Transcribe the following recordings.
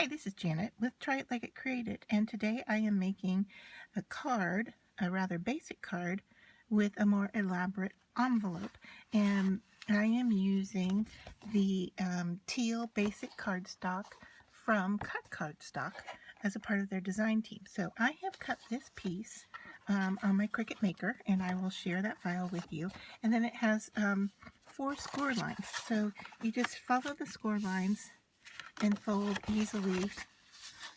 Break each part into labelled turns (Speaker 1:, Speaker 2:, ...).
Speaker 1: Hi, this is Janet with Try It Like It Created, and today I am making a card, a rather basic card, with a more elaborate envelope. And I am using the teal basic cardstock from CutCardStock as a part of their design team. So I have cut this piece on my Cricut Maker, and I will share that file with you. And then it has 4 score lines. So you just follow the score lines and fold easily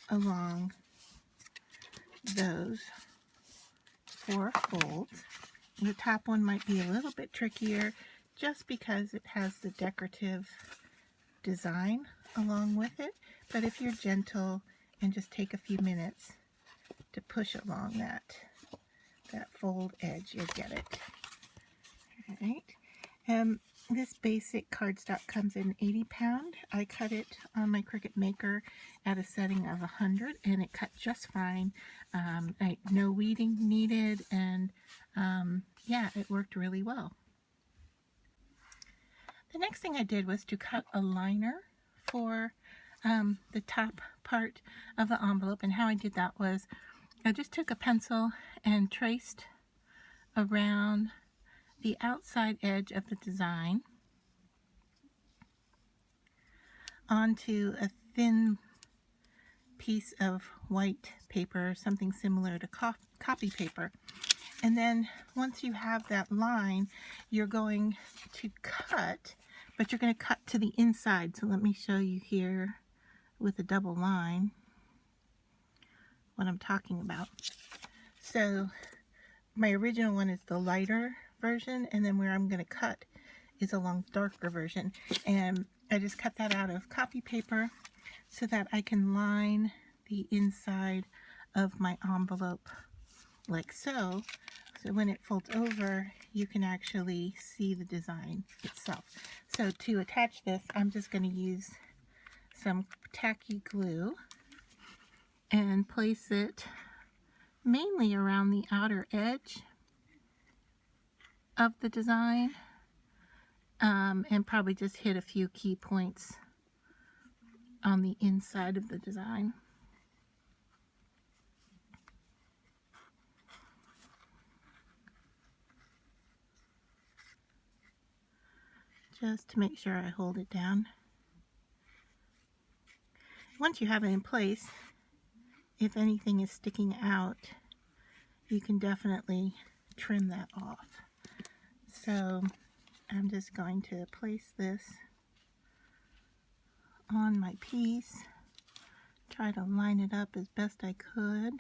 Speaker 1: along those 4 folds. The top one might be a little bit trickier just because it has the decorative design along with it, but if you're gentle and just take a few minutes to push along that fold edge, you'll get it. All right. This basic cardstock comes in 80 pound. I cut it on my Cricut Maker at a setting of 100, and it cut just fine. No weeding needed, and yeah, it worked really well. The next thing I did was to cut a liner for the top part of the envelope, and how I did that was I just took a pencil and traced around the outside edge of the design onto a thin piece of white paper, something similar to copy paper. And then once you have that line, you're going to cut, but you're going to cut to the inside. So let me show you here with a double line what I'm talking about. So my original one is the lighter version, and then where I'm going to cut is along the darker version. And I just cut that out of copy paper so that I can line the inside of my envelope like so. So when it folds over, you can actually see the design itself. So to attach this, I'm just going to use some tacky glue and place it mainly around the outer edge of the design, and probably just hit a few key points on the inside of the design. Just to make sure I hold it down. Once you have it in place, if anything is sticking out, you can definitely trim that off. So I'm just going to place this on my piece, try to line it up as best I could,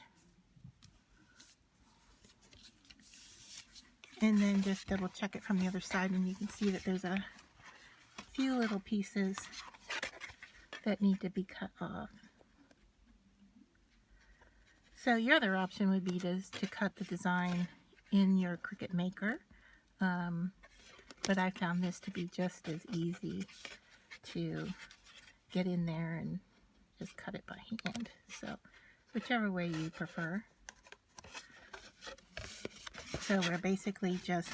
Speaker 1: and then just double check it from the other side, and you can see that there's a few little pieces that need to be cut off. So your other option would be to cut the design in your Cricut Maker, but I found this to be just as easy to get in there and just cut it by hand. So whichever way you prefer. So we're basically just,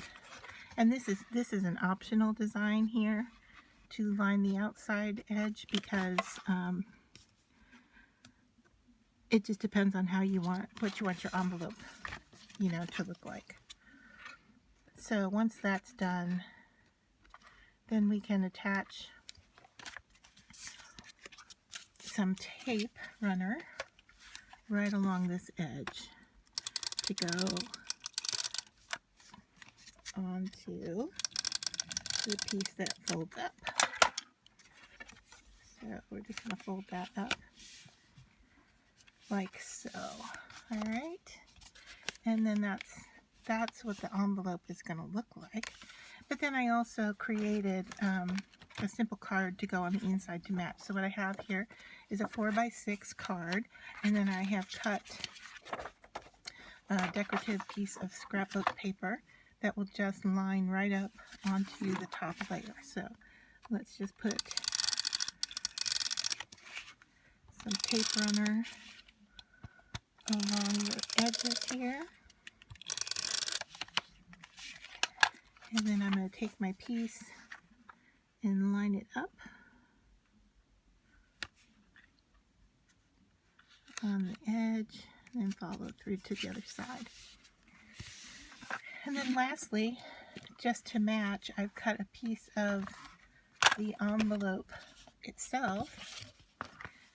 Speaker 1: and this is an optional design here to line the outside edge, because it just depends on how you want, what you want your envelope, to look like. So once that's done, then we can attach some tape runner right along this edge to go onto the piece that folds up. So we're just going to fold that up like so. All right, and then that's what the envelope is going to look like. But then I also created a simple card to go on the inside to match. So what I have here is a 4x6 card, and then I have cut a decorative piece of scrapbook paper that will just line right up onto the top layer. So let's just put some tape runner along the edges here. And then I'm going to take my piece and line it up on the edge and then follow through to the other side. And then lastly, just to match, I've cut a piece of the envelope itself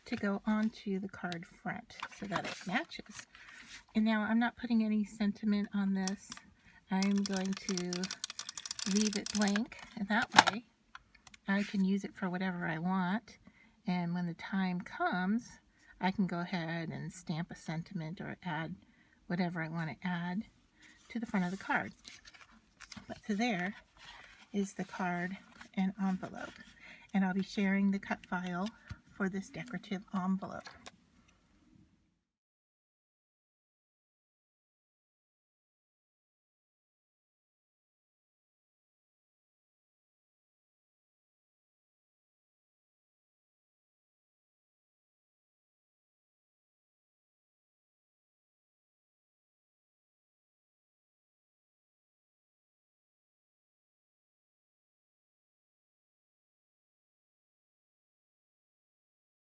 Speaker 1: to go onto the card front so that it matches. And now I'm not putting any sentiment on this. I'm going to leave it blank, and that way I can use it for whatever I want. And when the time comes, I can go ahead and stamp a sentiment or add whatever I want to add to the front of the card. But so there is the card and envelope. And I'll be sharing the cut file for this decorative envelope.